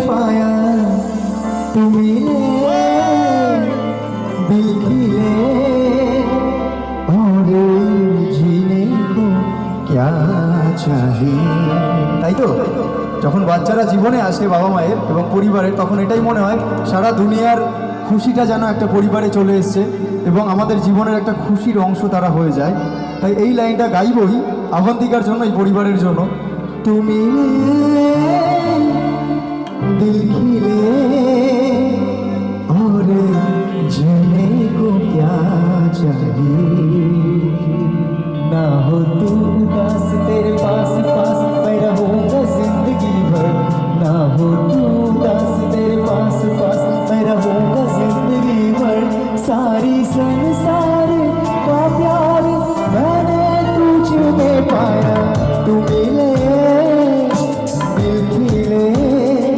पाया तुम्ही दिल खिले और जीने को क्या चाहिए। তাই তো যখন বাচ্চারা জীবনে আসে বাবা মায়ের এবং পরিবারের, তখন এটাই মনে হয় সারা দুনিয়ার খুশিটা যেন একটা পরিবারে চলে এসছে এবং আমাদের জীবনের একটা খুশির অংশ তারা হয়ে যায়। তাই এই লাইনটা গাইবই আভান্তিকার জন্য, এই পরিবারের জন্য। তুমি दिल खिले और जीने को क्या चाहिए। ना हो तू उदास तेरे पास पास मैं रहूंगा जिंदगी भर। ना हो तू उदास तेरे पास पास मैं रहूंगा जिंदगी भर। सारी